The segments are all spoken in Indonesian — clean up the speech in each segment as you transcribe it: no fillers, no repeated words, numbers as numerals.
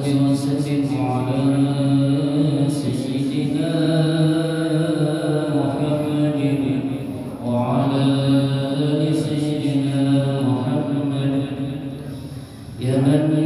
وسلم على سيدنا محمد وعلى آل سيدنا محمد يا من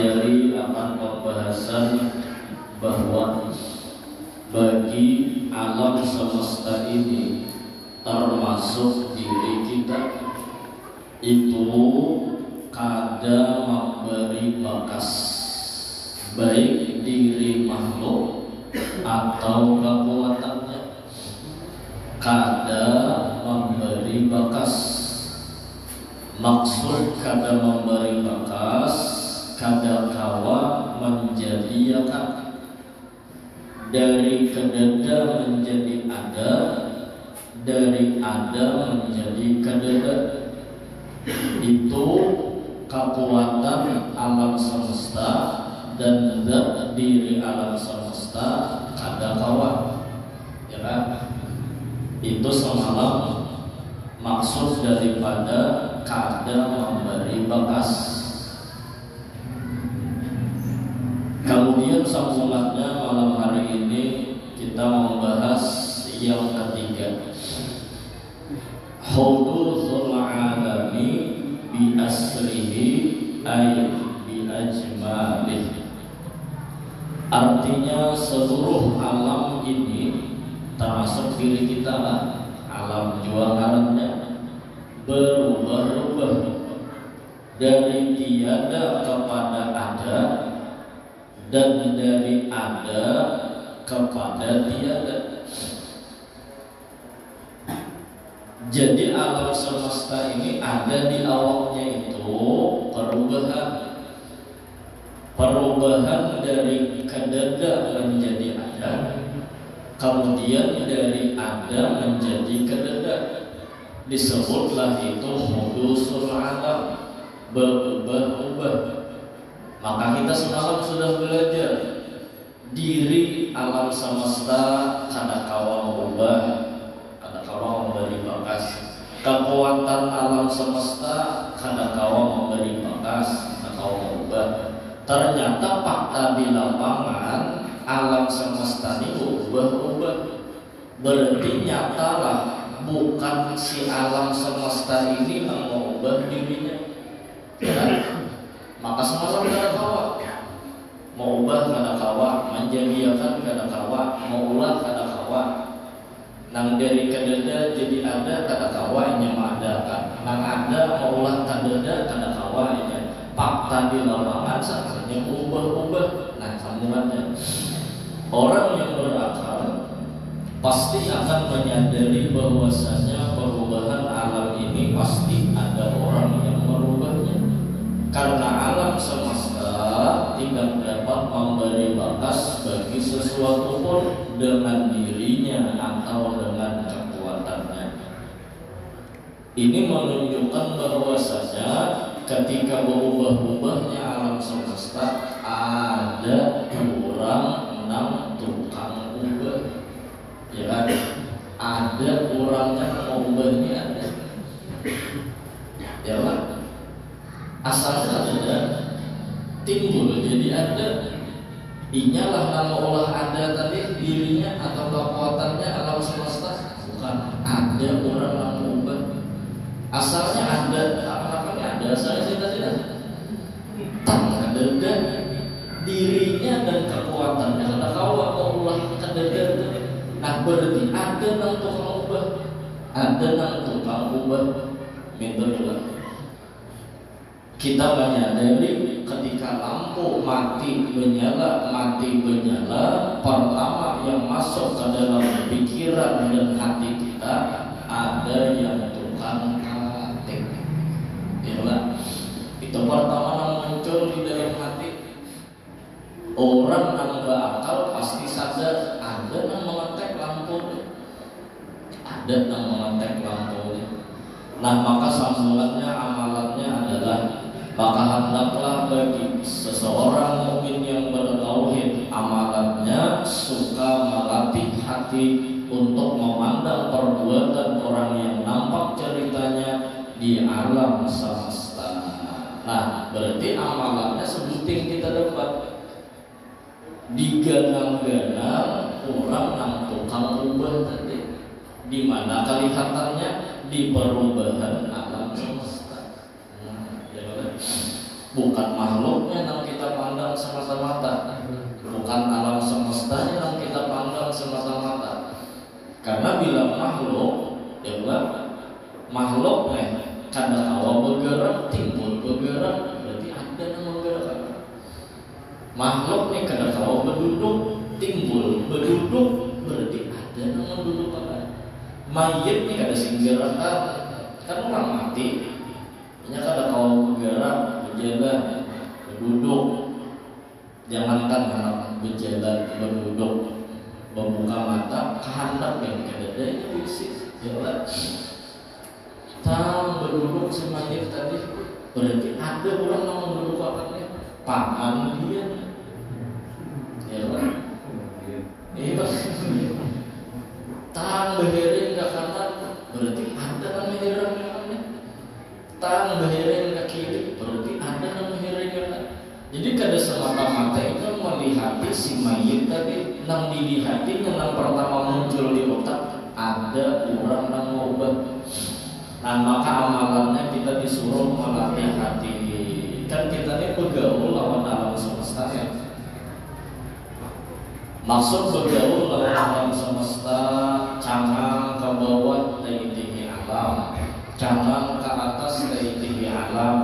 mempelajari akan pembahasan bahwa bagi alam semesta ini termasuk diri kita itu kadang memberi bekas, baik diri makhluk atau kekuatannya, kadang memberi bekas. Maksud kadang memberi bekas, kadang kawa menjadikan dari kedada menjadi ada, dari ada menjadi kedada. Itu kekuatan alam semesta dan zat diri alam semesta kada kawan, ya kan? Itu semalam maksud daripada kada memberi bekas. Kemudian sambungannya malam hari ini kita membahas yang ketiga, hudutsul alami bi asrihi ay bi ajmalih. Artinya seluruh alam ini termasuk diri kita lah, alam jualannya berubah-ubah dari tiada kepada ada dan dari ada kepada tiada. Jadi alam semesta ini ada di awalnya itu perubahan dari kedada menjadi ada, kemudian dari ada menjadi kedada. Disebutlah itu hudusul alam, berubah-ubah. Maka kita semalam sudah belajar diri alam semesta kada kawa berubah, kada kawa memberi bekas. Kekuatan alam semesta kada kawa memberi bekas, kada kawa berubah. Ternyata fakta di lapangan alam semesta ini berubah-ubah. Berarti nyatalah bukan si alam semesta ini yang mengubah dirinya, ya. Maka semalam kada kawa mau ubah, kada kawa menjadikan, kada kawa mau ulah, kada kawa nang dari kedada jadi ada, kada kawa yang mengadakan nang ada mau ulah kadada, kada kawa ini. Fakta di lapangan sebenarnya ubah-ubah. Nah, sambungannya orang yang berakal pasti akan menyadari bahwasanya perubahan alam ini pasti ada orang yang merubahnya. Karena alam semesta tidak dapat memberi batas bagi sesuatu pun dengan dirinya atau dengan kekuatannya. Ini menunjukkan bahwasanya ketika berubah-ubahnya alam semesta ada orang enam tukang ubah, ya kan? Ada orang yang mau ubahnya ada, ya kan? Asalnya ada, timbul jadi ada. Inyalah nama Allah ada tadi dirinya atau kekuatannya alam semesta, bukan ada orang yang mau ubah. Asalnya ada, apa-apanya ada, asalnya tidak. Tak ada dirinya dan kekuatannya ada kawa Allah kadada. Nah, berarti ada nang tukang ubah, ada nang tukang ubah. Minta juga kita menyadari ketika lampu mati menyala, pertama yang masuk ke dalam pikiran dan hati kita ada yang tukang katik, ya. Itu pertama yang muncul di dalam hati. Orang yang berakal pasti sadar ada yang mengetek lampu, ada yang mengetek lampu. Nah, maka sambungannya amalannya adalah, maka hendaklah bagi seseorang mukmin yang bertauhid amalannya suka melatih hati untuk memandang perbuatan orang yang nampak ceritanya di alam semesta. Nah, berarti amalannya sebuting kita dapat diganang-ganang orang yang tukang ubah tadi. Di mana kelihatannya di perubahan alam semesta. Nah, ya, bukan makhluknya yang kita pandang semata-mata, bukan alam semestanya yang kita pandang semata-mata. Karena bila makhluk, ya bukan makhluknya kadang awal bergerak, timbul bergerak, berarti ada yang menggerakkan. Makhluknya kadang awal berduduk, timbul berduduk, berarti ada yang mendudukkan. Mayit ini kada sing gerakkan, kan orang mati. Nya kada awal bergerak, berjalan, berduduk. Jangankan anak berjalan, berduduk, membuka mata, kehendak yang kadang-kadang bisik, jalan. Tang berduduk semayir tadi, berarti ada orang yang menduduk akannya, paman dia, ya kan? Iya. Tang beherin ke kanan, berarti ada yang menyeram akannya. Tang beherin ke kiri, berarti ada yang menyeram akannya. Jadi kada semata-mata itu melihat si mayit tadi, nang dilihati yang pertama muncul di otak ada orang yang ngobat. Nah maka amalannya kita disuruh melatih hati. Kan kita ini bergaul lawan alam semesta ya. Maksud bergaul lawan alam semesta, cangang ke bawah tinggi alam, cangang ke atas tinggi alam,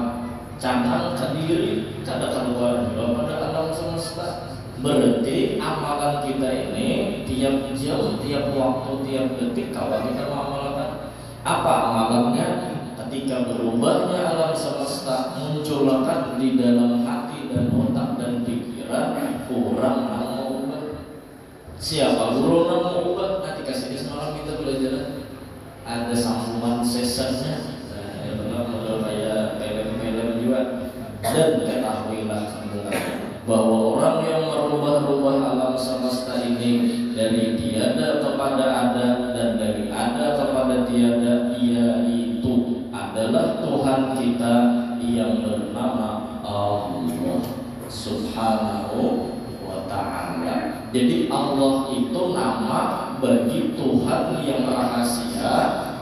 cangang ke diri kada keluar pada alam semesta. Berarti amalan kita ini tiap jam, tiap waktu, tiap detik kalau kita mengamalkan. Apa amalannya? Ketika berubahnya alam semesta, munculkan di dalam hati dan otak dan pikiran orang yang mau ubah. Siapa guru yang mau ubah? Nanti kasih semalam kita belajar. Ada sambungan sesarnya. Model kayak film-film juga. Dan ketahuilah bahwa orang yang merubah-rubah alam semesta ini dari tiada kepada ada dan dari ada kepada tiada, yaitu adalah Tuhan kita yang bernama Allah Subhanahu wa ta'ala. Jadi Allah itu nama bagi Tuhan yang rahasia,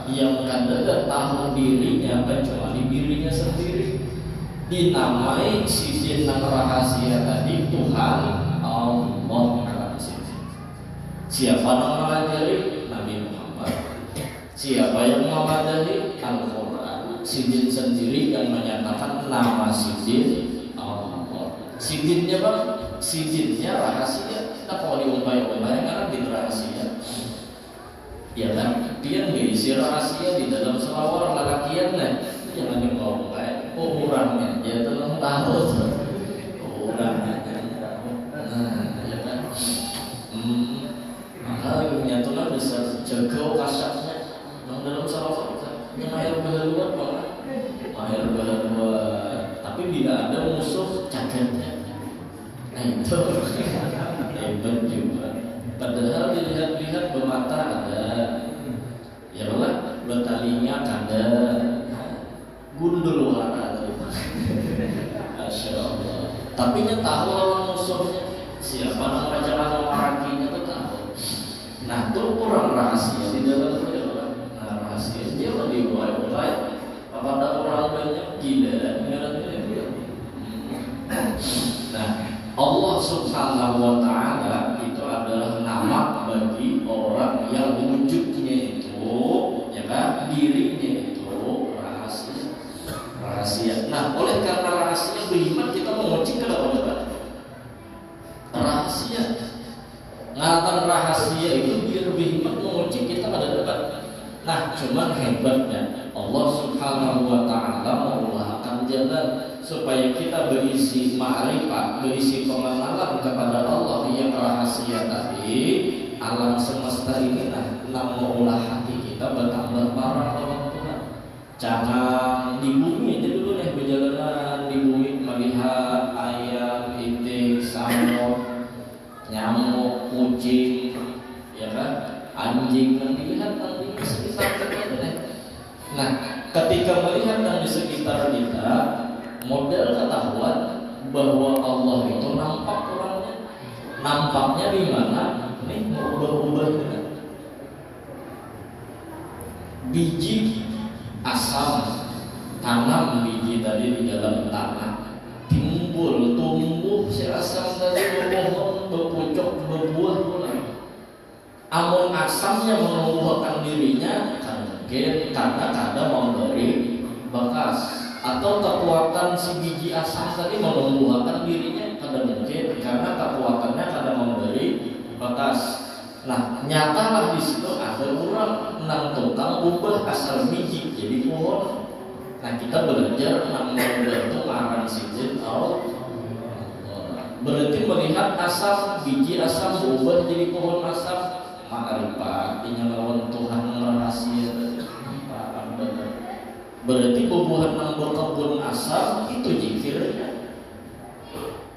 yang kada tahu dirinya kecuali dirinya sendiri. Dinamai sisi yang rahasia tadi Tuhan Allah. Siapa yang mengajari? Nabi Muhammad. Siapa yang mengajari? Al-Quran. Sidin sendiri yang menyatakan nama sidin Allah. Sidinnya bang? Sidinnya rahasia. Kita kalau diumpai-umpai karena di rahasia. Ya kan? Dia mengisi rahasia di dalam selawar lalakian lah. Jangan diumpai. Orangnya dia telah tahu. Orangnya. Nah, ya kan? Maka nyatanya bisa jaga kasarnya yang dalam salawat yang mahir berluar banget, mahir berluar. Tapi bila ada musuh caganya, nah itu hebat juga. Padahal dilihat-lihat bermata ada, ya lah betalinya ada, gundul warna tadi. Masya Allah. Tapi nya tahu lawan musuhnya siapa nama jalan marakinya itu tahu. Nah itu kurang rahasia di dalam orang. Nah rahasia dia lebih baik kepada orang banyak gila dia. Nah Allah Subhanahu wa ta'ala itu adalah nama bagi orang yang wujudnya itu, ya kan, dirinya itu rahasia. Nah oleh karena rahasia beriman kita menguji kepada rahasia. Ngatan rahasia itu biar lebih hebat menguji kita pada debat. Nah cuman hebatnya Allah Subhanahu wa ta'ala mengulahkan jalan supaya kita berisi ma'rifat, berisi pengenalan kepada Allah yang rahasia tadi. Alam semesta ini mengolah hati kita bertambah parah lawan Tuhan. Jangan di bumi aja dulu nih berjalanan di bumi melihat ayam, itik, samur, nyamuk, kucing, ya kan, anjing yang dilihat di sekitar kita. Nah, ketika melihat yang di sekitar kita, model ketahuan bahwa Allah itu nampak orangnya. Nampaknya di mana? Nih berubah-ubah dengan biji asam, tanam biji tadi di dalam tanah. Amun asamnya menumbuhkan dirinya kan mungkin karena kadang memberi bekas, atau kekuatan si biji asam tadi menumbuhkan dirinya kadang mungkin karena kekuatannya kadang memberi bekas. Nah, nyatalah di situ ada orang nang tukang ubah asal biji jadi pohon. Nah, kita belajar nang itu ngaran sijil au berarti melihat asam biji asam berubah jadi pohon asam, makrifat lawan Tuhan rahasia. Berarti bubuhan nang berkebun asam itu jikirnya.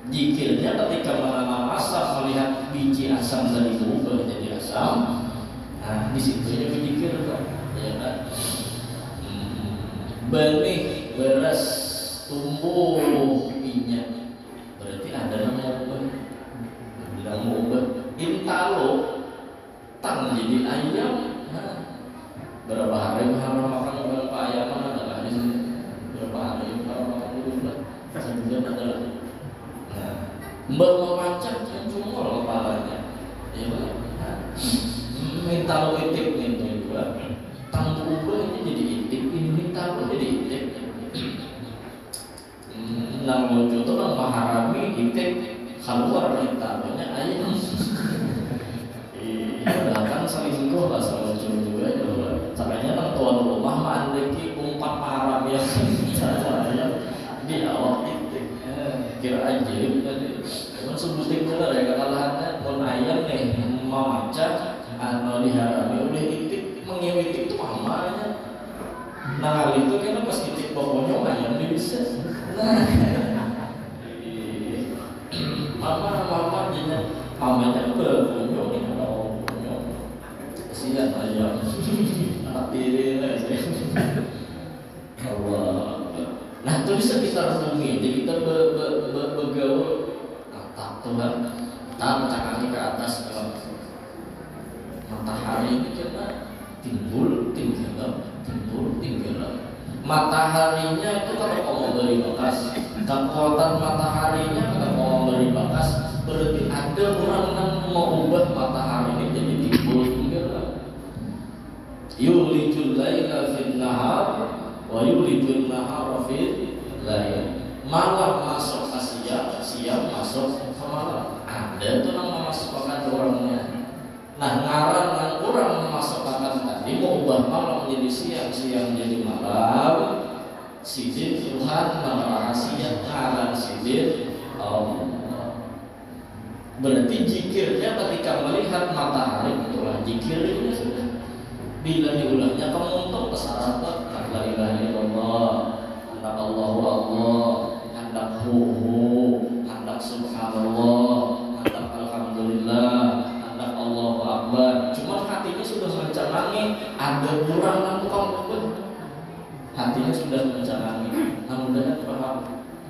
Jikirnya ketika menanam asam melihat biji asam dari berubah jadi asam. Nah, di situ ya jikir kan, ya kan? Benih beras tumbuh minyak. Berarti ada nama ubah. Bilang ubah. Intalo tang jadi ayam. Nah, berapa hari makan berapa ayam ada di sini? Berapa hari makan berapa? Satu jam ada lagi. Nah, mbak memacak yang cungol kepalanya, ya kan? Minta lo itip nih juga. Tang ubah ini jadi itip, ini minta lo jadi itip. Nang muncul tuh nang maharami itip keluar minta banyak ayam. Bahkan selingkuh lah sama juga ya. Caranya nang tuan rumah mandeki umpat maharami yang caranya di awal itip. Kira ajaib tadi. Cuman sebutin bener ya kekalahannya pun ayam nih memacak anu diharami udah itip mengiwitip itu mamanya. Nah hal itu kan pas itip pokoknya ayam dia bisa. Nah mama jadinya mamanya berbunyo nih kalau bunyo kesian ayam anak tiri lah saya. Allah. Nah itu bisa kita renungi, jadi kita bergaul tak Tuhan, tak mencakani ke atas matahari ini kita timbul tinggal. Mataharinya itu kalau mau beri bekas, kekuatan mataharinya kalau mau beri bekas, berarti ada orang yang mau ubah matahari ini jadi timbul tinggal. Yulijul laila fil nahar wa yulijul nahara fil lail. Malam masuk ke siang masuk ke malam. Ada tuh yang memasukkan orangnya. Nah, ngaran orang memasukkan tadi mau ubah malam menjadi siang jadi malam. Sidir Tuhan rahasia ngaran sidir Allah. Berarti jikirnya ketika melihat matahari itulah jikirnya sudah. Bila diulangnya kamu untuk kesaratan la ilaha illallah, hendak Allahu Allah, hendak hendak subhanallah, hendak alhamdulillah, hendak Allahu akbar. Cuma hatinya sudah mencanangi ada kurang yang kamu buat. Hatinya sudah mencanangi. Mudah-mudahan paham.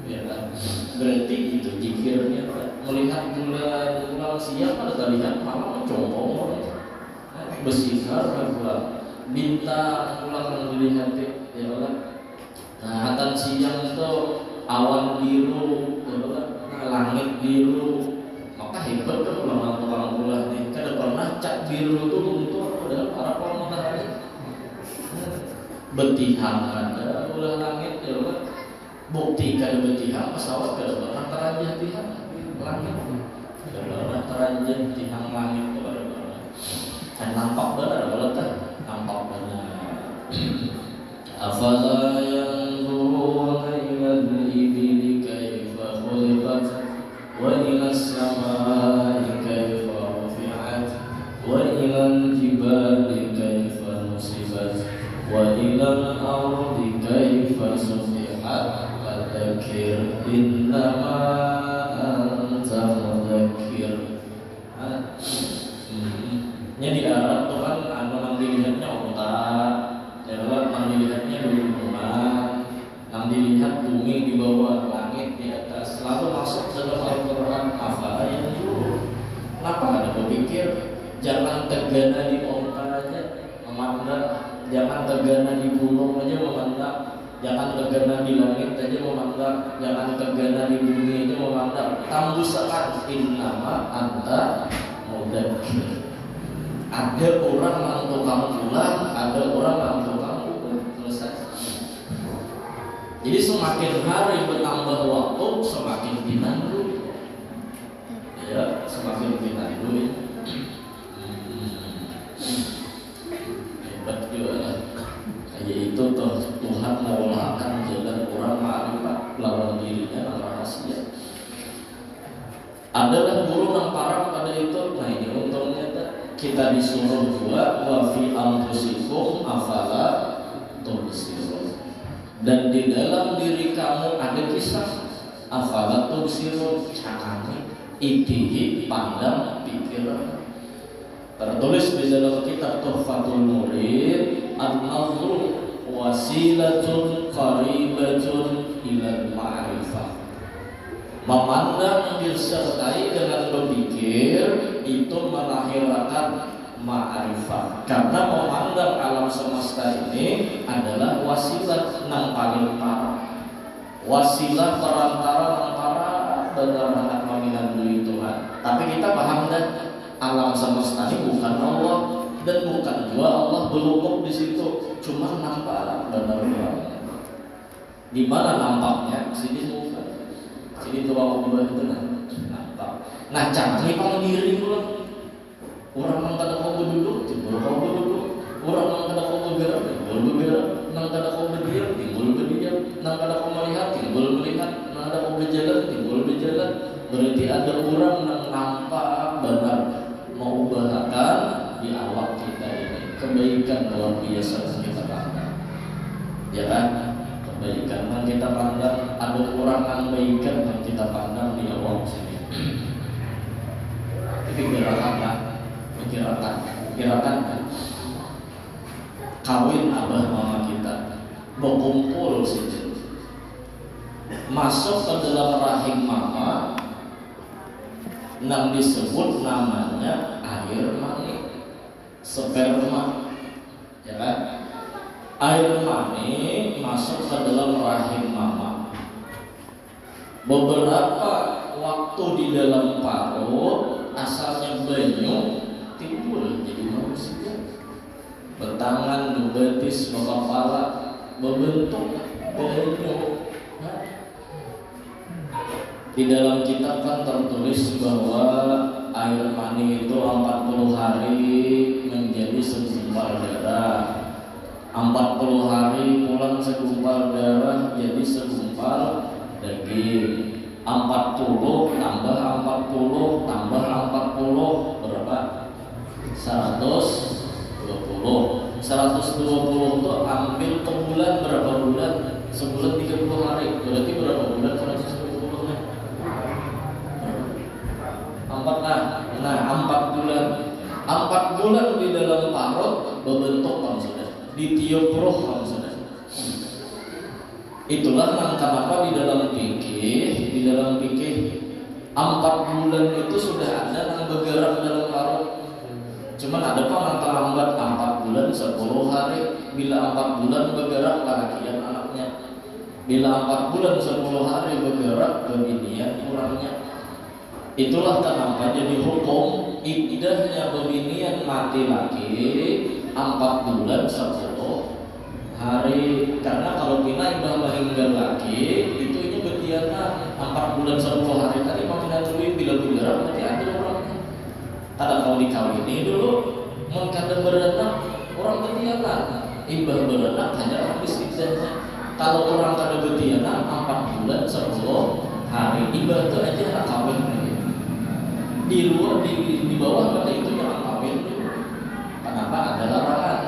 Ya kan? Berarti itu zikirnya melihat bulan siang pada lihat malam mencoba besar berbulan bintang pulang dilihat ya kan. Nah hatan siang itu awan biru ya kan, langit biru, maka hebat kan ulama tukang bulan nih. Kada pernah cat biru itu untuk adalah para pohon matahari. Betihang ada ulah langit ya kan. Bukti kada betihang pesawat kada pernah teranjah tihang langit. Kada pernah teranjah tihang langit itu kada pernah. Dan nampak benar kalau tak nampak benar. Afala yanzuruna ila al-ibili kaifa khuliqat wa ila as-samai kaifa rufi'at wa ila al-jibali kaifa nusibat wa ila al-ardi kaifa sufihat fadzakir innama anta mudzakir. Nya di Arab tuh kan anu dilihatnya onta, lewat dilihatnya rumah, dilihat bumi di bawah, langit di atas, lalu masuk dalam Al-Quran apa yang dulu. Kenapa ada berpikir jangan tergana di onta aja memandang, jangan tergana di gunung aja memandang, jangan tergana di langit aja memandang, jangan tergana di bumi aja memandang. Tambusakan innama anta mudzakir. Ada orang yang tukang pulang, ada orang yang tukang pulang. Selesai. Jadi semakin hari bertambah waktu, semakin pinandu. Ya, semakin pinandu. Hebat juga lah. Kayak itu toh Tuhan mengolahkan jalan orang ma'rifat lawan dirinya rahasia. Adalah guru yang parah pada itu. Nah ini untungnya kita disuruh juga wa fi anfusikum afala tubsirun. Dan di dalam diri kamu ada kisah afala tubsirun, cakani itihi pandang pikiran. Tertulis di dalam kitab Tuhfatul Murid, an-nazru wasilatun qaribatun ilal ma'rifah. Memandang disertai dengan berpikir itu melahirkan ma'rifah. Karena memandang alam semesta ini adalah wasilah yang paling parah, wasilah perantara yang parah dengan mengingat diri Tuhan. Tapi kita paham dan alam semesta ini bukan Allah dan bukan juga Allah berlubuk di situ, cuma nampak benar-benar. Di mana nampaknya? Sini bukan. Sini tuang ubah itu nampak. Nah, canggih pang diri pula. Orang yang kada kau berduduk, timbul kau berduduk. Orang yang kada kau bergerak, timbul bergerak. Yang kada kau berdiam, timbul berdiam. Yang kada kau melihat, timbul melihat. Yang kada kau berjalan, timbul berjalan. Berarti ada orang yang nampak benar mengubahkan di awal kita ini kebaikan luar biasa yang kita pandang, ya kan? Kebaikan yang kita pandang, ada orang yang kebaikan yang kita pandang di awal sini. Tapi kirakan kawin abah mama kita berkumpul sini, masuk ke dalam rahim mama, yang disebut namanya air mani, sperma, ya kan? Air mani masuk ke dalam rahim mama. Beberapa waktu di dalam parut, asalnya banyu timbul jadi manusia. Bertangan, berbetis, berkepala, berbentuk banyu. Di dalam kitab kan tertulis bahwa air mani itu 40 hari menjadi segumpal darah, 40 hari pulang segumpal darah jadi segumpal daging, 40 tambah 40 tambah 40 berapa? 120. 120 itu ambil ke bulan berapa bulan? Sebulan 30 hari, berarti berapa bulan? 120. Nah, 4 bulan. 4 bulan di dalam parut berbentuk kan sudah, ditiup roh kan sudah. Itulah kenapa di dalam fikih 4 bulan itu sudah ada yang bergerak dalam parut. Cuman ada yang terlambat 4 bulan 10 hari. Bila 4 bulan bergerak laki anaknya. Bila 4 bulan 10 hari bergerak kebinian kurangnya. Itulah kenapa jadi hukum iddahnya bebinian mati laki 4 bulan 10 hari. Karena kalau bina idah meninggal laki itu ini betiana 4 bulan 10 hari tadi makin dulu bila bergerak nanti ada orangnya. Kada kalau dikawini dulu mun kada berenang orang betiana imbah berenang hanya habis iddahnya. Kalau orang kada betiana 4 bulan 10 hari imbah itu aja nak kawin. Di luar di bawah pada itu yang kawin dulu. Kenapa ada larangan?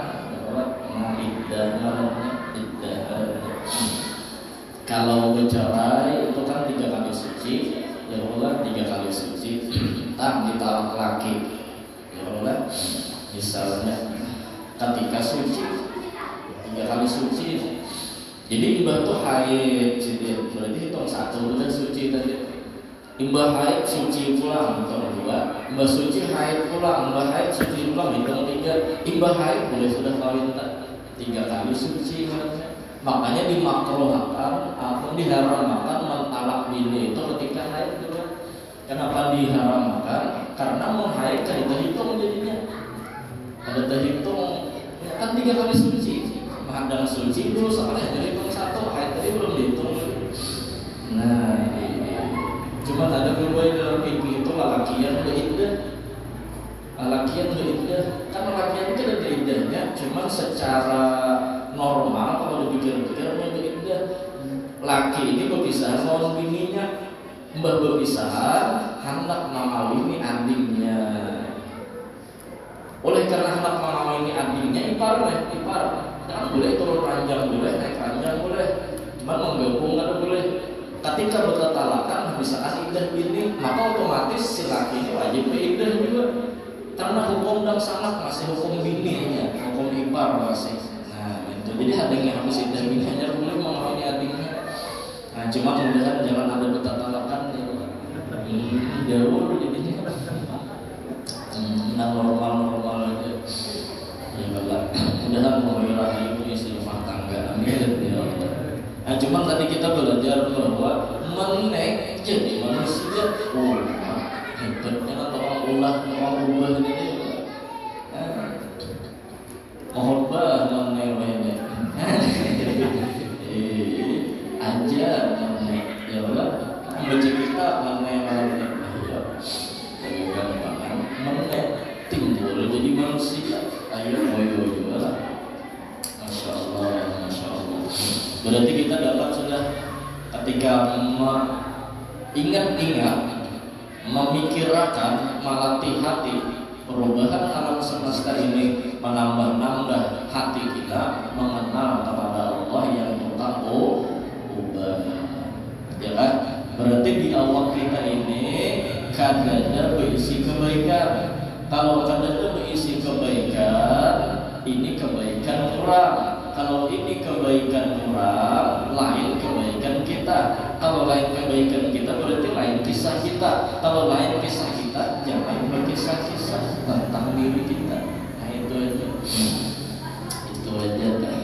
Kalau bercerai itu kan 3 kali suci, ya Allah 3 kali suci. Tak ditalak laki, ya Allah. Misalnya ketika suci 3 kali suci. Jadi imbah tuh haid, berarti itu 1 bulan suci tadi. Imbah haid suci pulang hitung 2, imbah suci haid pulang, imbah haid suci pulang hitung 3. Imbah haid boleh sudah kawin 3 kali suci. Makanya dimakruhkan atau diharamkan mentalak bini itu ketika haid juga. Kenapa diharamkan? Karena menghaid itu hitung jadinya. ada terhitung kan 3 kali suci, menghadang suci dulu soalnya dari hitung 1 ayat tadi belum dihitung. Nah ini cuma ada berbagai dalam fikih itu lalakian beriddah, lalakian beriddah kan lalakian itu ada iddahnya, cuma secara normal kalau dipikir-pikir beriddah laki ini berpisah sama bininya, mbah berpisah hendak namawini adiknya. Oleh karena hendak namawini adiknya ipar jangan boleh turun ranjang boleh, naik ranjang boleh, cuma menggabung nggak boleh. Ketika bertatalakan misalkan iddah bini, maka otomatis si laki ini wajib beriddah juga karena hukum dan sangat masih hukum bininya, hukum ipar masih. Nah itu jadi adiknya habis iddah bini hanya boleh mengamini adiknya. Nah cuma mudah-mudahan jangan ada bertatalakan jauh jadinya normal aja ya Allah. Mudah-mudahan mengakhiri ibu istri rumah tangga, amin ya Allah. Nah cuma tadi kita belajar bahwa menek jadi manusia hebatnya atau ulah ubah ini mohobah menek aja menek ya Allah. Baca kita menek menek timbul jadi manusia. Ayo Masya Allah. Berarti kita dapat sudah ketika ingat-ingat memikirkan melatih hati perubahan alam semesta ini menambah-nambah hati kita mengenal kepada Allah yang ubah ya kan. Berarti di awal kita ini kadang berisi kebaikan. Kalau kadang berisi kebaikan ini kebaikan kurang. Kalau ini kebaikan kurang, lain kebaikan kita. Kalau lain kebaikan kita berarti lain kisah kita. Kalau lain kisah kita, jangan berkisah-kisah tentang diri kita. Nah itu aja. Itu aja kan.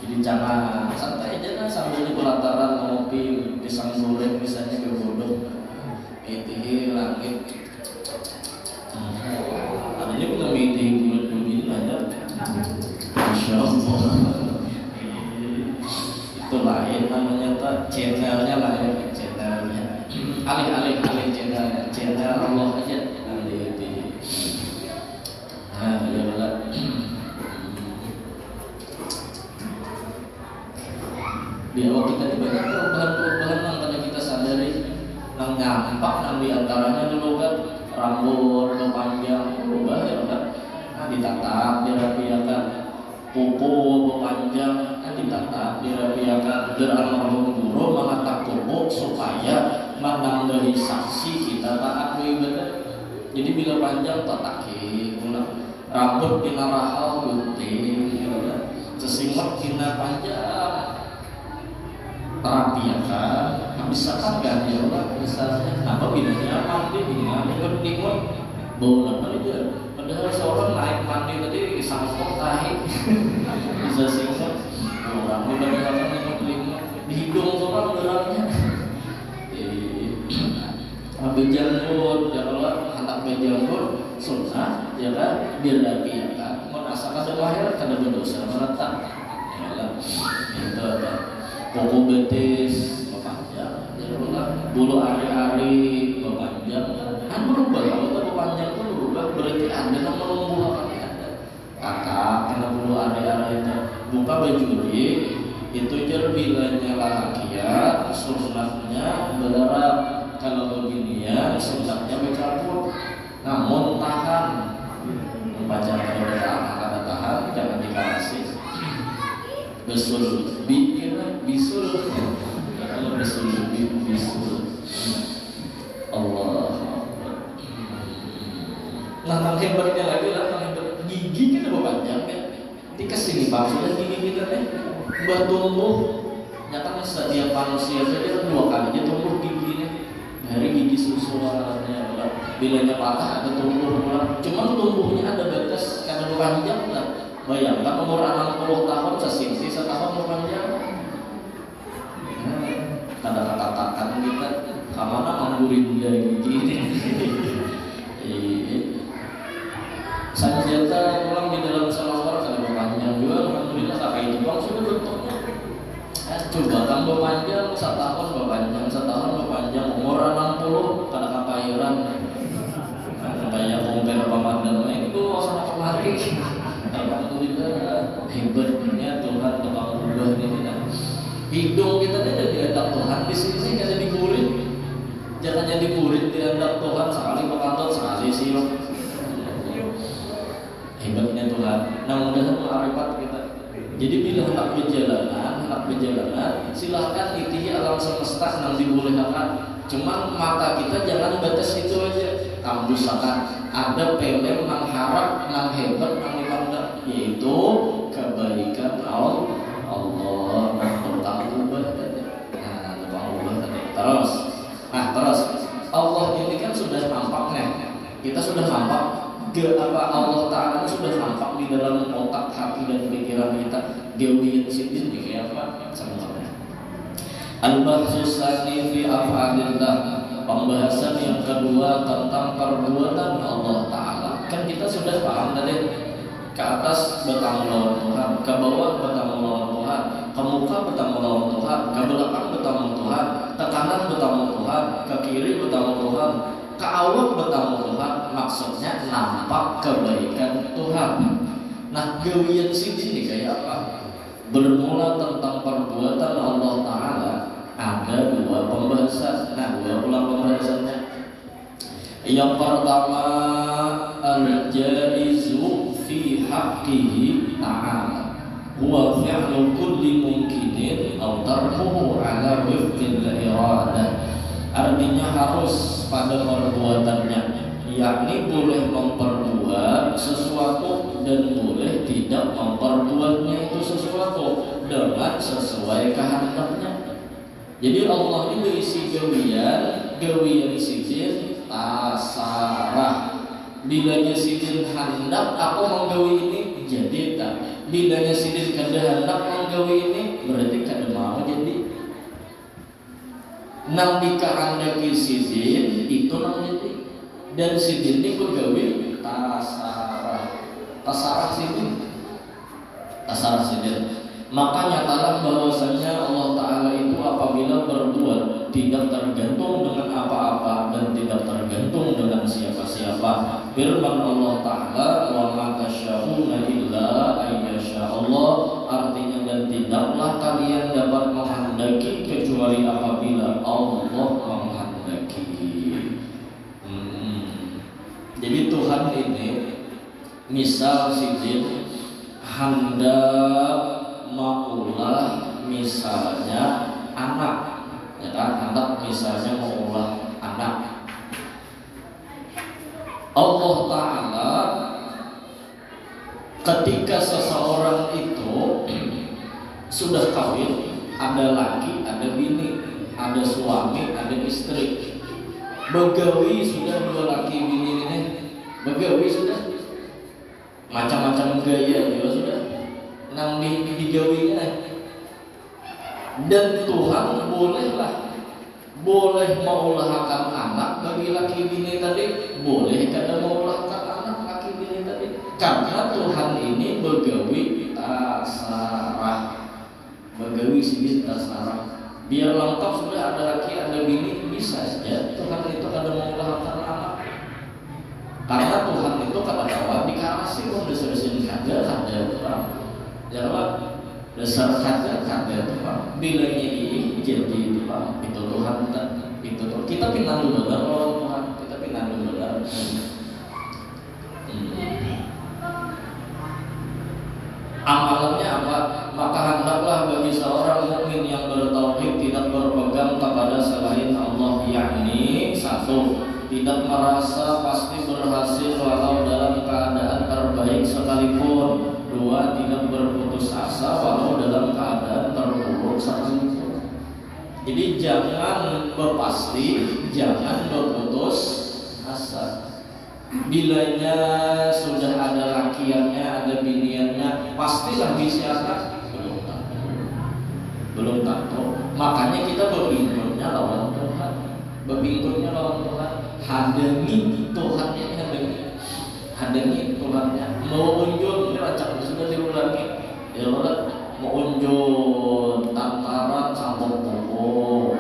Jadi jangan santai aja kan sambil di pelataran ngopi pisang goreng misalnya berbodoh. Itu langit. Adanya punya meeting bulat-bulat aja. Masya Allah. Itu lain namanya tuh channelnya lain channelnya. Alih channel Allah aja. Nah ya Allah. Di awal kita banyak perubahan-perubahan yang tadi kita sadari, yang nampak di antaranya dulu kan rambut panjang berubah ya kan, ditatap dirapikan, kuku panjang ditatap dirapikan, almarhum guru mengatakan kuku supaya menambahi saksi kita taat ibadah. Jadi bila panjang tataki, rambut kena rahal gunting, sesimut kena panjang terapiakan, misalkan ganti orang misalnya apa bedanya mandi dengan ikut bau apa itu. Padahal seorang naik mandi tadi sangkut tahi bisa singkat orang udah akan ikut di hidung seorang gerangnya bejanggut ya Allah anak bejanggut sunnah ya kan biar diapiakan merasakan semua karena berdosa menetap ya Allah itu apa kuku betis memanjang, bulu ari-ari memanjang, kan berubah. Kalau itu memanjang itu berubah, berarti ada yang menumbuh apa ada. Kakak kena bulu ari-ari itu buka baju itu jer bilanya lahakia, sunnahnya berdarah. Kalau beginian, sunnahnya bercampur. Namun tahan, membaca kalau tahan, jangan dikasih. Besul bisul kalau bisul Allah. Nah hebatnya lagi lah gigi kita panjang kan dikasih nih pak sudah gigi kita nih bertumbuh nyata setiap manusia saja 2 kali aja tumbuh giginya dari gigi susulannya bilanya patah atau tumbuh ulang cuman tumbuhnya ada batas karena panjang lah. Bayangkan umur 60 tahun sesisi setahun berpanjang. Kata-katakan kita kemana menggurin dia gigi. Saya setahun berpanjang umur 60 kada kapairan. Kayak kompel Ramadan ini tuh sama kemari. Alhamdulillah hebatnya Tuhan tukang ubah ini. Hidung kita ini dihendak Tuhan di sini kada dikurit. Jangan jadi kurit dihendak Tuhan sekali pekantut sekali sirup. Hebatnya Tuhan. Nah mudah-mudahan ma'rifat kita. Jadi bila hendak perjalanan, silahkan itihi alam semesta yang dibolehkan. Cuman mata kita jangan batas itu aja. Kambusakan ada film yang harap, yang hebat, yang dipandang, yaitu kebaikan Allah. Tentang ubah tadi. Terus Allah ini kan sudah nampak nih. Kita sudah nampak Allah Ta'ala sudah nampak di dalam otak, hati dan pikiran kita. Dewi Sidin kayak apa? Sama-sama. Al-Bahsus Sani fi af'alillah. Pembahasan yang kedua tentang perbuatan Allah Ta'ala. Kan kita sudah paham tadi. Ke atas bertanggung lawan Tuhan, ke bawah bertanggung lawan Tuhan, ke muka bertanggung lawan Tuhan, ke belakang bertanggung Tuhan, ke kanan bertanggung Tuhan, ke kiri bertanggung Tuhan, ke awal bertanggung Tuhan. Maksudnya nampak kebaikan Tuhan. Nah, gawian sini kayak apa? Bermula tentang perbuatan Allah Ta'ala ada dua pembahasan. Nah, dua pula pembahasannya. Yang pertama, al-jaizu fi haqqihi ta'ala huwa fi'lu kulli mungkinin aw tarkuhu ala wifqil iradah. Artinya harus pada perbuatannya, yakni boleh memperbuat sesuatu dan boleh tidak memperbuatnya itu sesuatu dengan sesuai kehendaknya. Jadi Allah ini berisi gawian sidin tasarah. Bilanya sidin hendak aku menggawi ini jadi tak. Bilanya sidin kada hendak menggawi ini berarti kada mau jadi. Nang dikehendaki sidin itu nang jadi. Dan sidin ini kugawi tasarah sidin. Maka nyatalah bahwasanya Allah Ta'ala itu apabila berbuat tidak tergantung dengan apa-apa dan tidak tergantung dengan siapa-siapa. Firman Allah Ta'ala, wa ma tasyauna illa ayyasha Allah, artinya dan tidaklah kalian dapat menghendaki kecuali apabila Allah menghendaki. Jadi Tuhan ini misal sidin hendak maulah misalnya anak, ya kan? Anak misalnya maulah anak. Allah Ta'ala ketika seseorang itu sudah kawin, ada laki, ada bini, ada suami, ada istri. Begawi sudah dua laki bini ini, begawi sudah macam-macam gaya juga sudah. Nang digawinya dan Tuhan boleh maulahkan anak bagi laki bini tadi, boleh kada maulahkan anak laki bini tadi, karena Tuhan ini begawi tasarah, begawi sibis tasarah. Biar lengkap sudah ada laki ada bini bisa saja Tuhan itu kada maulahkan anak, karena Tuhan itu kada kawan dikasih dasar-dasar kada ya Allah, dasar kata Tuhan bilanya ini jadi Tuhan itu Tuhan itu Tuhan. Kita pinang dulu lawan Tuhan, kita pinang dulu amalannya apa? Maka hendaklah bagi seorang mukmin yang bertauhid tidak berpegang kepada selain Allah, yakni satu, tidak merasa pasti berhasil walau dalam keadaan terbaik sekalipun. Dua, tidak berputus asa walau dalam keadaan terpuruk sekalipun. Jadi jangan berpasti, jangan berputus asa. Bilanya sudah ada lakiannya, ada biniannya, pastilah bisa anak belum tahu. Makanya kita berpinggirnya lawan Tuhan, berpinggirnya lawan Tuhan. Hadangi Tuhannya, hadangi Tuhannya. Mau unjul, ini rancang sudah diulangi. Ya Allah, mau unjul tantaran sambung buku dulu,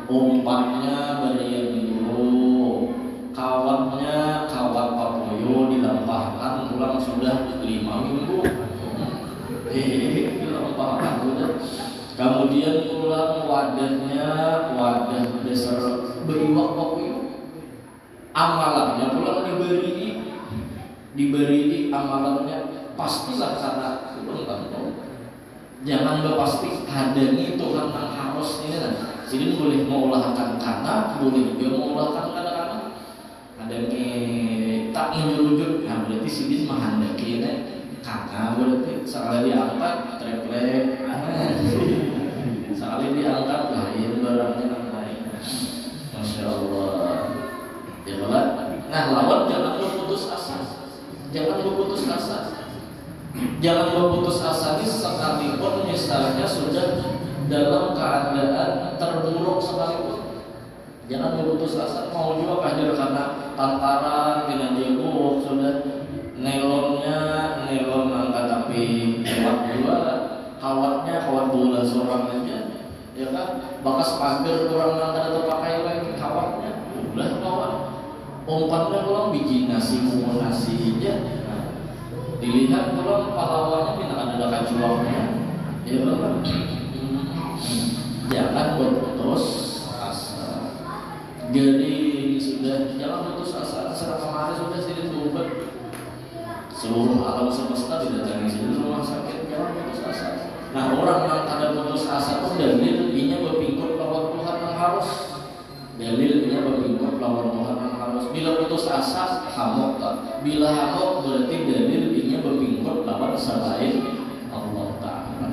umpannya berian dulu, kawatnya kawat papoyo dilampahkan pulang sudah 5 minggu. Dilampahkan sudah. Kemudian pulang wadahnya wadah dasar beriwak papoyo. Amalannya pulang diberi amalannya pastilah karena belum tentu. Jangan pasti hadangi Tuhan yang harus ini kan. Jadi boleh mengolahkan kana, boleh dia mengolahkan kana-kana. Hadangi tak menjurujut, nah berarti sidin menghendaki ini kana berarti sekali diangkat triplek, sekali diangkat lain barangnya lain. Masya Allah. Ya Allah. Nah lawan jangan berputus asa. Jangan berputus asa. Jangan berputus asa ini sekalipun misalnya sudah dalam keadaan terburuk sekalipun. Jangan berputus asa. Mau juga kadir karena tantaran tidak diuruk sudah nelonnya nelon angkat tapi kuat juga, kawatnya kawat bola seorang aja, ya kan? Bakas pagar kurang angkat atau pakai lagi kawatnya, udah kawat. Umpannya kalau biji nasi mau nasi aja. Dilihat kalau pahlawannya tidak ada kacuangnya, ya benar. Jangan berputus asa. Jadi sudah jangan putus asa. Secara kemarin sudah sini berobat. Seluruh alam semesta didatangi sini rumah sakit. Jangan putus asa. Nah orang yang ada putus asa itu dalilnya berpikir lawan Tuhan yang harus. Dalilnya berpikir lawan Tuhan yang harus. Bila putus asa hamok tak. Bila hamok berarti dalilnya berpikir lawan selain Allah Ta'ala.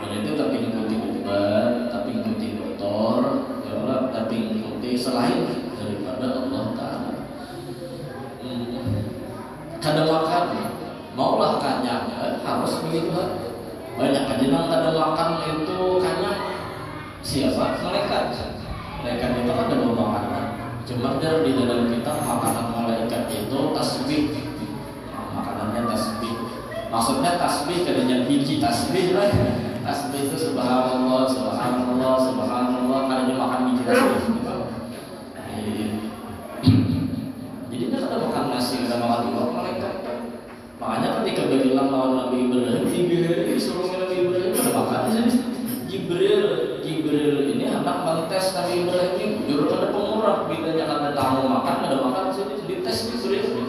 Berarti tapi ikuti obat, tapi ikuti dokter, ya Allah, tapi ikuti selain daripada Allah Ta'ala. Kada makan, maulah kanyang, harus begitu kan? Banyak aja yang kada makan itu kanyang. Siapa? Malaikat itu kan ada makanan. Cuma di dalam kitab makanan malaikat itu tasbih. Makanannya tasbih. Maksudnya tasbih kadang biji tasbih lah. Tasbih itu subhanallah, subhanallah, subhanallah. Kadang makan biji tasbih. Jadi dia kada makan nasi, kada makan iwak malaikat. Makanya ketika bilang lawan Nabi Ibrahim, disuruh Nabi Ibrahim kada makan. Jibril ini anak mentes Nabi Ibrahim ini jujur ada pengurang bilanya kada tamu makan kada makan sini dites Jibril.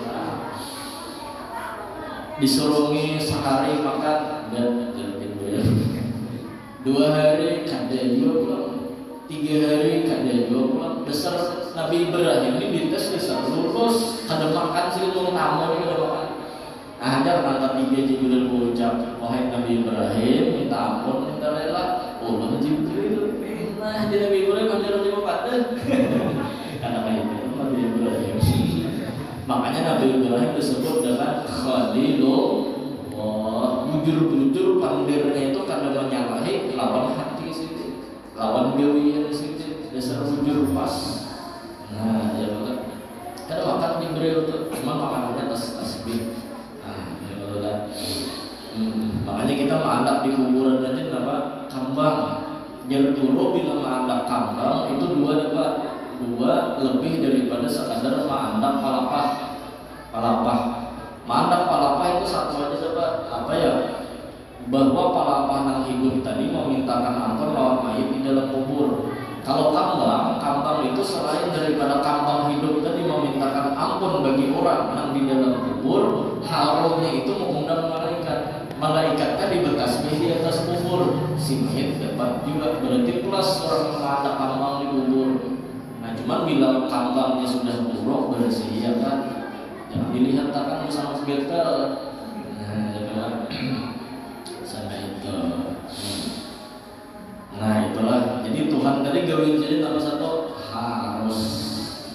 Disurungi sehari makan dan Jibril. 2 hari kada juga pulang, 3 hari kada juga pulang. Dasar Nabi Ibrahim ini dites dasar lulus kada makan sih mau tamu ini kada makan. Ada kata 3 Jibril berucap, wahai Nabi Ibrahim minta ampun minta rela. Oh Jibril, nah di Nabi Ibrahim menjadi pada karena itu Nabi Ibrahim. Makanya Nabi Ibrahim disebut dengan Khalilullah. Bujur-bujur pandirnya itu karena menyalahi lawan hati sini, lawan gawian sini, dasar bujur pas. Nah, ya betul. Kada makan Jibril itu cuma makanannya tasbih. Nah, ya betul. Makanya kita mengadap di kuburan aja nama kambang. Jadi dulu bila mengadap kambang itu 2 dapat 2 lebih daripada sekadar mengadap palapah. Mengadap palapah itu satu aja dapat apa ya? Bahwa palapah yang hidup tadi memintakan ampun lawan mayit di dalam kubur. Kalau kambang itu selain daripada kambang hidup tadi memintakan ampun bagi orang yang di dalam kubur, harumnya itu mengundang malaikat. Malaikatnya dibertasbih di atas kubur. Si mayit dapat juga berarti plus orang yang ada kambang di kubur. Nah cuman bila kambangnya sudah buruk bersih ya kan, jangan dilihat takkan bersama segetel. Nah jangan sama itu. Nah itulah. Jadi Tuhan tadi gawin jadi tambah satu harus.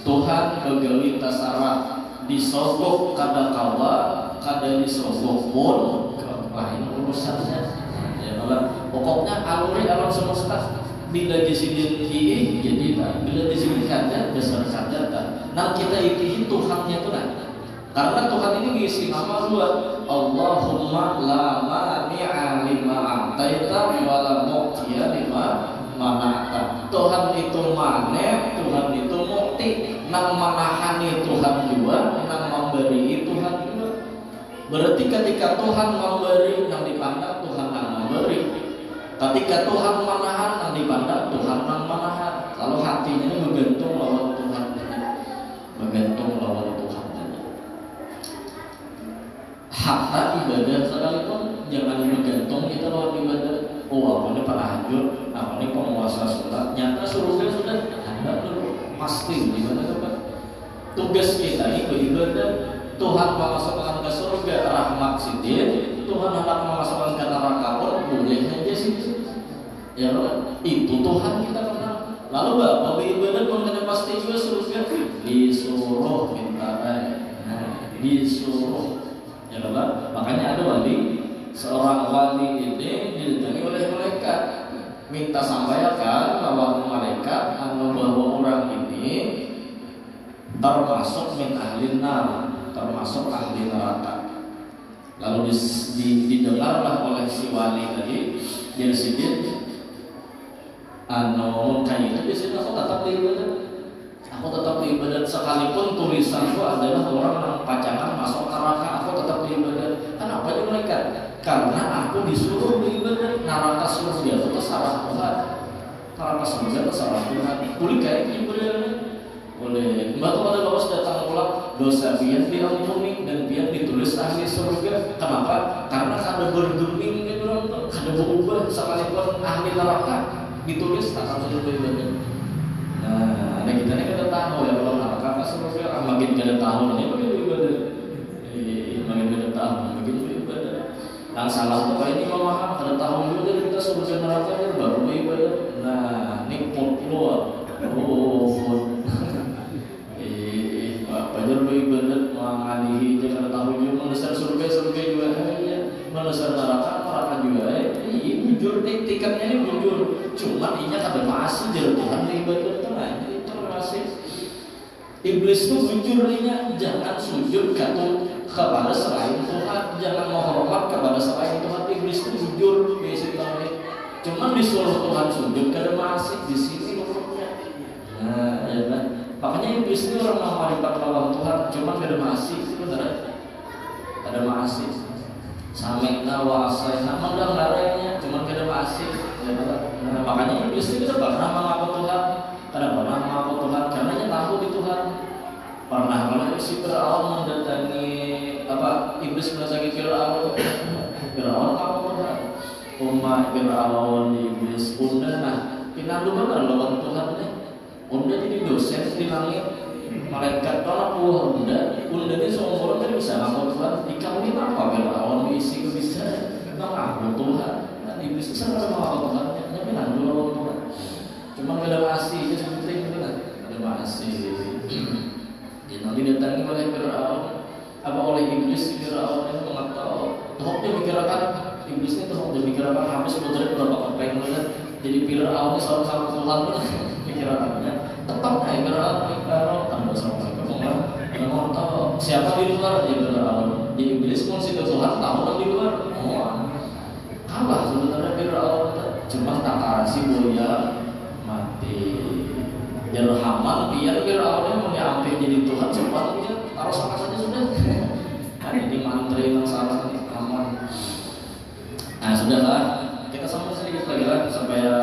Tuhan bergawin tasarah disogok kada kawa kada disogok pun lain urusannya. Ya Allah. Pokoknya alam semesta bila disini jadi bila disini saja besar saja. Nah kita ikuti Tuhannya itu nah. Karena Tuhan ini diisi nama dua, Allahumma la mani'a lima a'taita wa la mu'tiya lima mana'ta. Tuhan itu mane, Tuhan itu mukti, nang manahani Tuhan juga, nang memberi Tuhan juga. Berarti ketika Tuhan memberi, nang dipandang Tuhan nang memberi. Ketika Tuhan menahan, nang dipandang Tuhan nang menahan. Lalu hatinya ini bergantung lawan Tuhan, bergantung lawan Tuhan. Hatta ibadah sekalipun jangan bergantung kita lawan ibadah. Oh, aku ini penahajud, aku ini penguasa sholat. Nyata surga sudah ada dulu, pasti gimana coba? Tugas kita ini beribadah. Tuhan memasukkan ke surga rahmat sidin, Tuhan hendak memasukkan ke neraka pun boleh aja sih. Ya kan? Itu Tuhan kita kenal. Lalu bapak beribadah pun kena pasti juga surga. Disuruh minta disuruh. Ya kan? Makanya ada wali, seorang wali ini didatangi oleh malaikat, minta sampaikan bahwa malaikat bahwa orang ini termasuk min ahli nar, termasuk ahli neraka. Lalu didengarlah oleh si wali tadi, dia sedih. Kayak itu biasanya aku tetap beribadah. Aku tetap beribadah sekalipun tulisanku adalah orang yang pacangan masuk neraka, aku tetap beribadah. Kenapa dia mereka? Karena aku disuruh beribadah. Neraka surga itu terserah Tuhan. Neraka surga terserah Tuhan. Boleh kayak ibadah ini? Boleh. Batu ada bawas datang pulang, dosa biar diampuni dan biar ditulis ahli surga. Kenapa? Karena kada bergeming gitu, kada berubah sekalipun ahli neraka ditulis tak akan beribadah. Nah, ada kita ini kada tahu ya kalau neraka surga, makin kada tahu ini makin beribadah. Makin kada tahu, makin beribadah. Yang salah apa ini memaham kada tahu juga kita surga neraka ya baru beribadah. Nah, ini pun keluar. Pajar beribadah mengalihi dia kada tahu juga menasar surga juga ya, menasar neraka juga ya. Iya jujur tiketnya ini jujur. Cuma inya kada masih jadi Tuhan beribadah tenang. Itu masih iblis itu jujur inya jangan sujud kepada selain Tuhan, jangan menghormat kepada selain Tuhan. Iblis itu jujur basically. Cuma disuruh Tuhan sujud kada masih di sini luputnya. Nah, ya kan? Makanya iblis ini orang menghormat lawan Tuhan, cuma kada masih sebenarnya. Kada masih. Samena wa asaina mandang laranya, cuma kada masih. Ya, nah, makanya iblis itu tidak pernah mengaku Tuhan, kada pernah mengaku Tuhan karena dia tahu di Tuhan. Pernah kalau si Firaun mendatangi iblis mendatangi Firaun mengaku Tuhan. Umat Firaun iblis unda nah pinandu benar lawan Tuhan nih. Unda jadi dosen di langit, malaikat tolak unda ini seumur kan bisa ngaku Tuhan. Dikawin apa Firaun diisi bisa mengaku Tuhan. Iblis itu sama mengaku Tuhan, tapi nanti lawan Tuhan. Cuma kada masih itu seperti itu kan, kada masih. Jadi nanti datangi oleh Firaun, apa oleh iblis Firaun itu mengatakan, toh dia mikirkan iblis itu toh dia mikirkan habis berapa kepeng kan. Jadi Firaun itu sama Tuhan pun pikirannya tetap naik Firaun tambah sama Tuhan. Kalau tahu siapa di luar dia Firaun, di iblis pun situ Tuhan tahu di luar. Kalah sebenarnya Firaun cuma takarasi buaya mati. Jalur Haman biar Firaun mau diambil jadi Tuhan cepat dia taruh sama saja sudah. Kan ini mantri yang salah nih Haman. Nah sudahlah kita sambung sedikit lagi lah supaya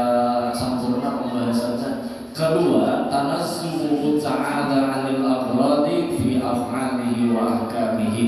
sempurna pembahasannya. Kedua, tanazzuhu ta'ala 'anil aghradi fi af'alihi wa ahkamihi.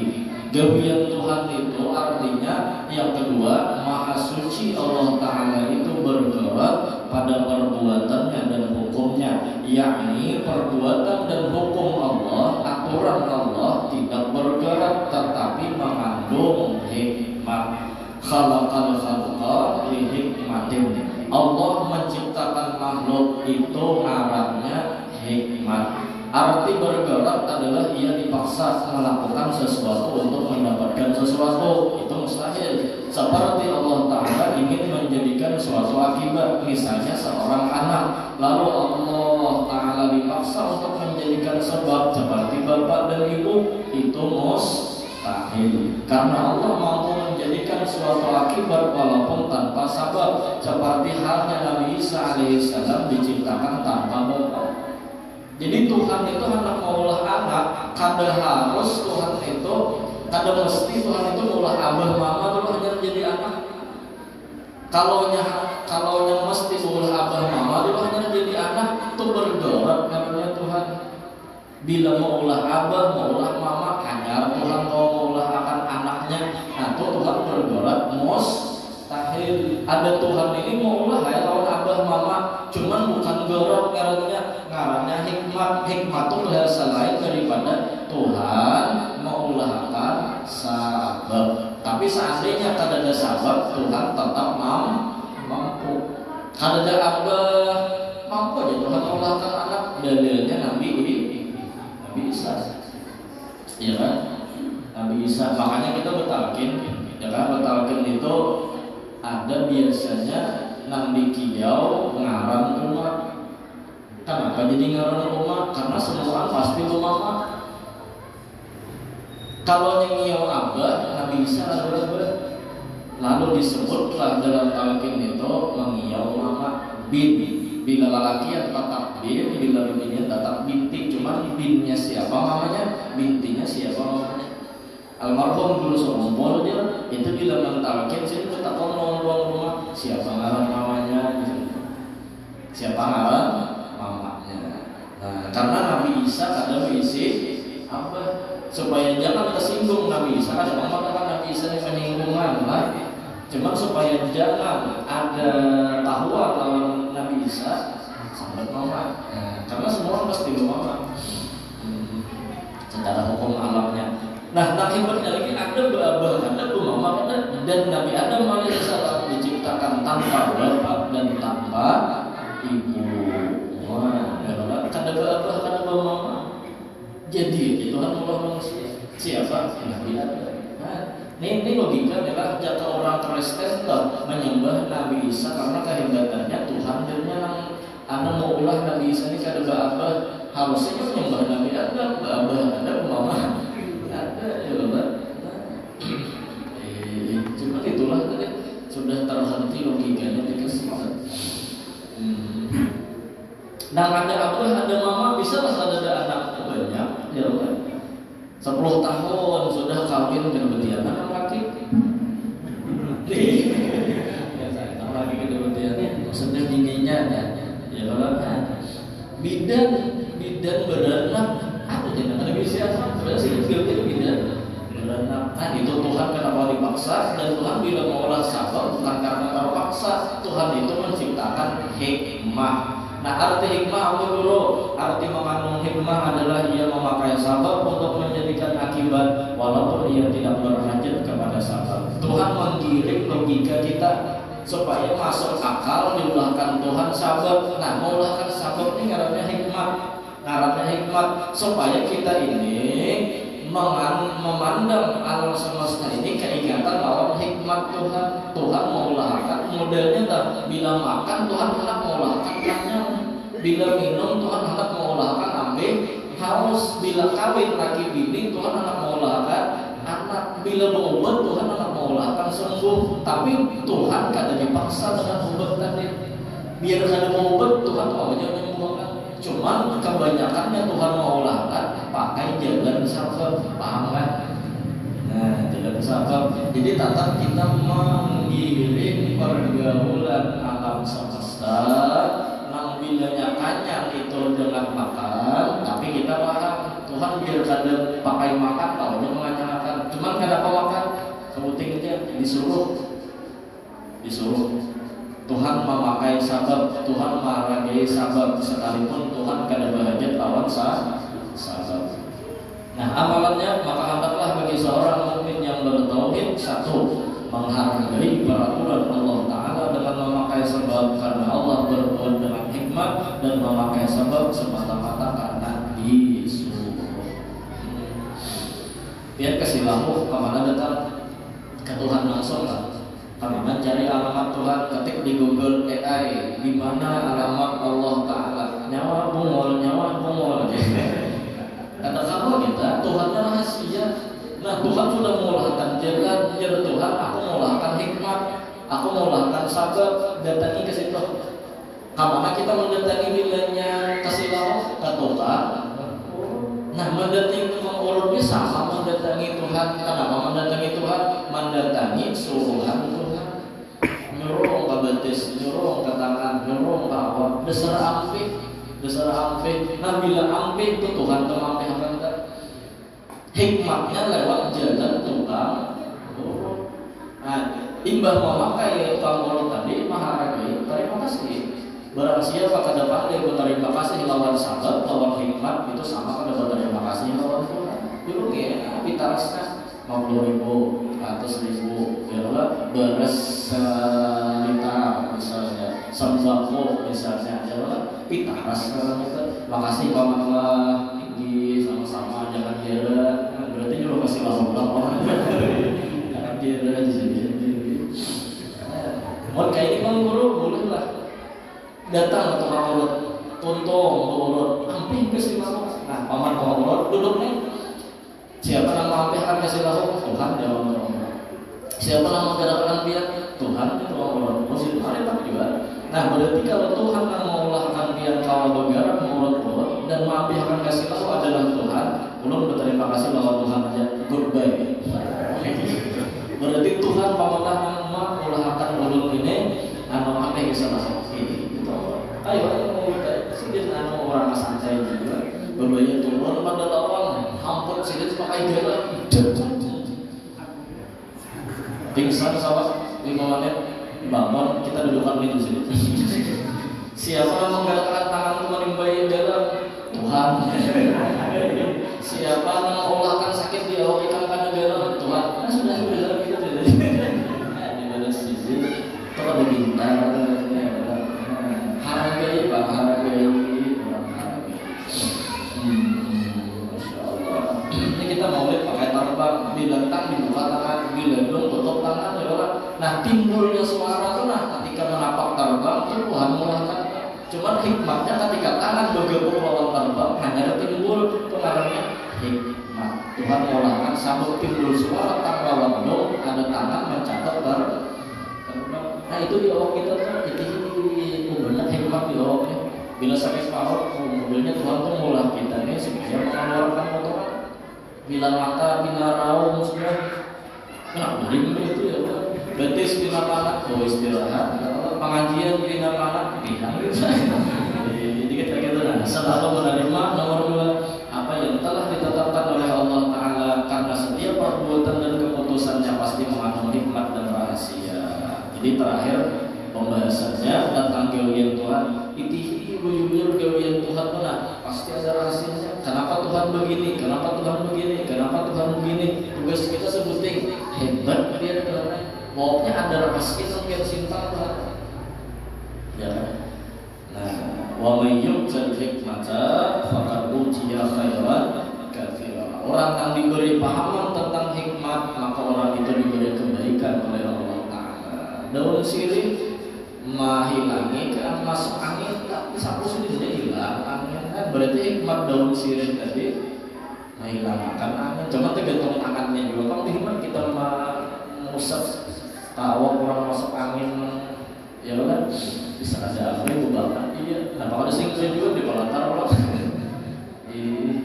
Gawian Tuhan itu artinya yang kedua, maha suci Allah Ta'ala itu bergerak pada perbuatannya dan hukumnya, yakni perbuatan dan hukum Allah, aturan Allah tidak bergerak tetapi mengandung hikmah. Khalaqal khalqa li hikmatin. Allah menciptakan makhluk itu arahnya hikmat. Arti bergerak adalah ia dipaksa melakukan sesuatu untuk mendapatkan sesuatu. Itu mustahil. Seperti Allah Ta'ala ingin menjadikan suatu akibat. Misalnya seorang anak, lalu Allah Ta'ala dipaksa untuk menjadikan sebab seperti bapak dan ibu itu mustahil. Karena Allah mampu menjadikan suatu akibat walaupun tanpa sabab, seperti halnya Nabi Isa alaihissalam diciptakan tanpa bapak. Jadi Tuhan itu hendak maulah anak, kada harus Tuhan itu, kada mesti Tuhan itu maulah abah mama dulu hanya jadi anak. Kalau mesti maulah abah mama dulu hanya jadi anak, itu berdorat namanya Tuhan. Bila maulah abah, maulah mama, hanya Tuhan kalau maulah akan anaknya, nah itu Tuhan berdorat mustahil. Ada Tuhan ini maulah ya lawan abah mama, cuman bukan dorot ngarannya hikmat itu bahasa lain daripada Tuhan meulahkan sabab. Tapi seandainya tidak ada sabab, Tuhan tetap mampu. Kada ada abah mampu aja Tuhan meulahkan anak. Dalilnya Nabi Isa, ya kan? Nabi Isa. Makanya kita betalkin, ya kan? Betalkin itu ada biasanya nang di kiau ngaran rumah. Kenapa jadi ngaran rumah? Karena semua pasti rumah. Kalau nyiau abah, Nabi Isa lalu disebutlah dalam talqin itu mengiau mama bin. Bila lelaki yang tetap bin, bila bininya tetap binti. Cuman binnya siapa mamanya, bintinya siapa mamanya. Almarhum dulu seumumpul dia itu bila mentalkin sini kita ngomong rumah siapa ngaran mamanya, siapa ngaran mamanya. Nah, karena Nabi Isa kada berisi apa supaya jangan tersinggung Nabi Isa, ada mengatakan Nabi Isa ini penyinggungan lah. Cuma supaya jangan ada tahuan lawan Nabi Isa sampai mama. Nah, karena semua pasti mama. Secara hukum alamnya. Nah, akibatnya lagi ada abah, ada mama, dan Nabi Adam alaihissalam diciptakan tanpa bapak dan tanpa ibu. Wah, kada abah, kada mama. Jadi Tuhan Allah manusia. Siapa? Nabi Adam. Nah, ini logika adalah jika orang Kristen menyembah Nabi Isa karena kehebatannya Tuhan dan anak mau ulah Nabi Isa ini kada abah, harusnya menyembah Nabi Adam, abah ada mama. Ada ya Bapak. Cuma itulah tadi sudah terhenti logikanya dikasih. Nah ada abah ada mama bisa lah ada anak banyak ya Bapak. 10 tahun sudah kawin berbeda anak laki. Ya saya tahu lagi kebetulannya sudah dinginya ya Bapak. Bidan beranak apa jangan ada bisa sudah sih bidan beranak. Nah itu Tuhan kenapa dipaksa, dan Tuhan bila mengolah sabar bukan karena terpaksa. Tuhan itu menciptakan hikmah. Nah arti hikmah apa dulu? Arti mengandung hikmah adalah ia memakai sabar untuk menjadikan akibat walaupun ia tidak berhajat kepada sabar. Tuhan menggiring logika kita supaya masuk akal diulahkan Tuhan sabar. Nah mengulahkan sabar ini karena hikmat supaya kita ini memandang alam semesta ini keingatan lawan hikmat Tuhan. Tuhan meulahkan modelnya bila makan Tuhan hendak meulahkan kenyang, bila minum Tuhan hendak meulahkan ambil haus, bila kawin laki bini Tuhan hendak meulahkan anak, bila berobat Tuhan hendak meulahkan sembuh. Tapi Tuhan kada dipaksa dengan obat tadi. Biar kada obat Tuhan awalnya menyembuhkan. Cuman kebanyakannya Tuhan meulahkan pakai jalan sabar, paham kan? Nah, jalan sabar. Jadi tatap kita menggiring pergaulan alam semesta. Nang bilanya kanyang itu dengan makan, tapi kita paham Tuhan biar kada pakai makan, tahunya menganyangkan. Cuman kenapa makan? Sebuting aja disuruh. Tuhan memakai sabab, Tuhan menghargai sabab, sekalipun Tuhan kada berhajat lawan sabab. Nah amalannya maka hendaklah bagi seorang mukmin yang bertauhid, satu, menghargai peraturan Allah Ta'ala dengan memakai sebab karena Allah berbuat dengan hikmat, dan memakai sebab semata-mata karena disuruh. Biar kasih lampu kemana datang ke Tuhan langsung lah. Kemana cari alamat Tuhan, ketik di Google AI di mana alamat Allah Ta'ala. Nyawa bungol Nah Tuhan sudah mengolahkan jalan Tuhan, aku mengolahkan hikmat, aku mengolahkan sabar, datangi ke situ. Karena kita mendatangi nilainya kasih lawan ke Tuhan. Nah mendatangi mengurutnya sama mendatangi Tuhan. Kenapa mendatangi Tuhan? Mendatangi suruhan Tuhan. Nyuruh ke betis, nyuruh ke tangan, nyuruh ke awak. Besar ampih. Nah bila ampih itu Tuhan temampih akan kita. Hikmatnya lewat jalan Tuhan. Nah imbah memakai Tuhan urut tadi menghargai. Terima kasih. Barang siapa ke depan dia berterima kasih lawan sabar, lawan hikmat itu sama pada berterima kasih lawan Tuhan. Dulu kayak kita rasa 50.000, 100.000, ya Allah beres liter misalnya, sembako misalnya, ya Allah kita rasa itu. Makasih Allah tinggi sama-sama jangan jera. Berarti nyuruh kasih lawan orang jangan jera di sini. Mau kayak ini bang guru boleh lah. Datang ke tukang urut, tuntung urut, hampir kasih lauk. Nah, paman tukang urut duduk nih. Siapa nama hampir akan kasih lauk? Tuhan jawab orang. Siapa nama gerakan biar? Tuhan itu tukang urut. Muslim hari juga. Nah, berarti kalau Tuhan yang mengolahkan biar kalau bergerak mengurut-urut dan hampir akan kasih lauk adalah Tuhan. Belum berterima kasih bahwa Tuhan aja goodbye. Berarti Tuhan pamanlah yang mengolahkan urut ini, anu apa yang bisa masuk ini. Ayo kita sedikit anu orang santai juga. Berbahaya turun pada orang hampir sedikit pakai jalan. Pingsan sahabat 5 menit bangun kita dudukkan itu sedikit. Siapa yang menggerakkan tangan menimbai jalan? Tuhan. Siapa yang mengolahkan sakit di awal ikan karena jalan? Tuhan. Nah sudah kita tidak. Di mana sisi? Kalau ada bintang. Hargai Pak, hargai orang hargai. Masya Allah. Ini kita mau lihat pakai terbang, bila tang dibuka tangan, bila belum tutup tangan, ya orang. Nah timbulnya suara itu nah ketika menapak terbang itu Tuhan mengolahkan. Cuman hikmatnya ketika tangan bergabung lawan terbang hanya timbul pengaruhnya hikmat. Tuhan mengolahkan sampai timbul suara tanpa waktu ada tangan mencatat terbang. Nah itu di awal kita tuh itu benar hikmat di awalnya. Bila sampai separuh mobilnya Tuhan tuh mengolah kita ini supaya mengeluarkan kotoran. Bila mata, bila raung semua. Nah boring itu ya Allah. Betis bila mana? Oh istirahat. Pengajian bila mana? Tidak. Jadi kita nah selalu menerima nomor 2 apa yang telah ditetapkan oleh Allah Taala karena setiap perbuatan dan keputusannya pasti mengandung hikmat dan rahasia. Jadi terakhir pembahasannya tentang kewian Tuhan. Itihi buyur kewian Tuhan mana? Pasti ada rahasianya. Kenapa Tuhan begini? Kenapa Tuhan begini? Kenapa Tuhan begini? Tugas kita sebutin hebat dia Tuhan. Maunya ada rahasia yang simpan Tuhan. Ya. Nah, wa may yu'tal hikmata faqad utiya khairan katsiran. Orang yang diberi pahaman tentang hikmat maka orang itu diberi kebaikan oleh Allah. Daun sirih menghilangi kan masuk angin tak sapu sendiri hilang angin kan berarti hikmat daun sirih tadi menghilangkan angin. Cuma tergantung tangannya juga. Kalau hikmat kita mengusap tawa kurang masuk angin ya kan bisa ada apa itu banget iya. Nah kalau ada singkir juga di balatar orang.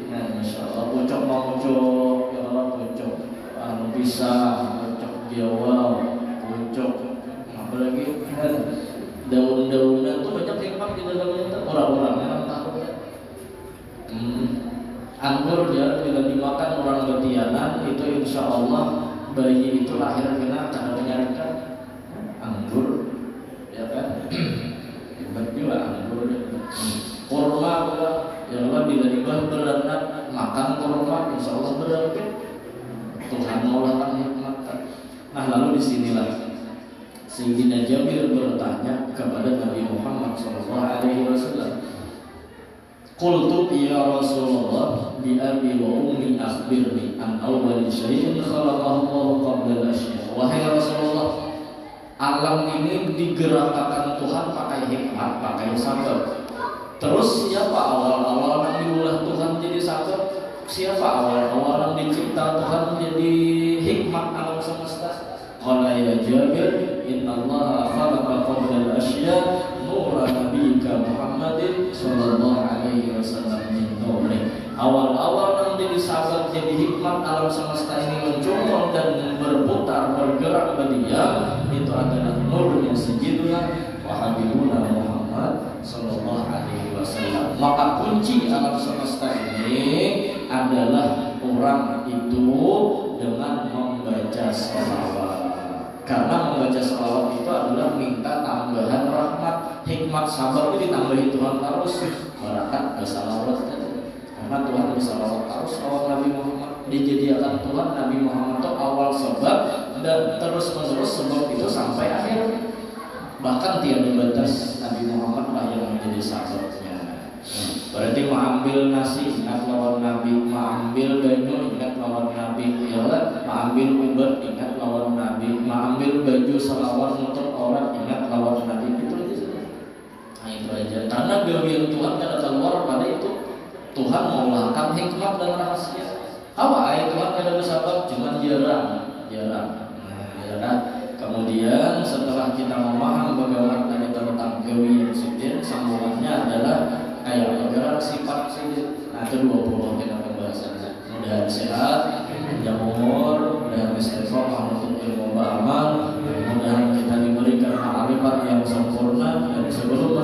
Nah masya Allah pucuk mau pucuk ya Allah pucuk anu bisa pucuk Jawa pucuk apalagi kan daun-daunan tuh banyak hikmat di dalamnya orang-orang yang tahu ya. Anggur ya bila dimakan orang betianan itu insya Allah bayi itu lahir kena karena penyakit anggur ya kan hebat juga anggur kurma juga ya Allah bila dibah beranak makan kurma insya Allah berarti Tuhan mengolahkan hikmat. Nah lalu disinilah Sayyidina Jabir bertanya kepada Nabi Muhammad SAW. Qultu ya Rasulullah bi abi wa ummi akhbirni an awwal syai'in khalaqahu Allah qabla al-asya. Wahai Rasulullah, alam ini digerakkan Tuhan pakai hikmat, pakai sabar. Terus siapa awal-awal yang diulah Tuhan jadi sabar? siapa awal-awal yang dicipta Tuhan menjadi hikmat alam semesta? Qala ya Jabir, innallaha khalaqa qabla al-asya nura nabiyyika Muhammadin sallallahu alaihi wasallam min nuri. Awal-awal yang jadi sahabat, jadi hikmat alam semesta ini mencungkul dan berputar, bergerak berdiam, itu adalah nurnya sayyidina wa habibuna Muhammad sallallahu alaihi wasallam. Maka kunci alam semesta ini adalah orang itu dengan membaca sholawat. Karena membaca sholawat itu adalah minta tambahan rahmat, hikmat, sabar itu ditambahi Tuhan terus, barakat bersalawat tadi. Karena Tuhan bersalawat terus awal Nabi Muhammad, dijadikan Tuhan Nabi Muhammad itu awal sebab dan terus menerus sebab itu sampai akhir. Bahkan tiada batas, Nabi Muhammad lah yang menjadi sahabatnya. Berarti mengambil nasi ingat lawan Nabi, mengambil banyu ingat lawan Nabi, ya mengambil ubat ingat lawan Nabi, mengambil baju selawat untuk orang ingat lawan Nabi, itu aja sudah. Nah itu aja. Karena gawian Tuhan kada keluar pada itu. Tuhan mengulangkan hikmat dan rahasia. Apa ayat Tuhan kada bersabab cuma jarang. Kemudian setelah kita memaham bagaimana tentang gawian sujud, sambungannya adalah kayak bergerak sifat sujud. Nah itu 20 kita pembahasannya. Mudah sehat, panjang umur, mudah istiqomah untuk ilmu beramal, mudah kita diberikan ma'rifat yang sempurna. Dan sebelum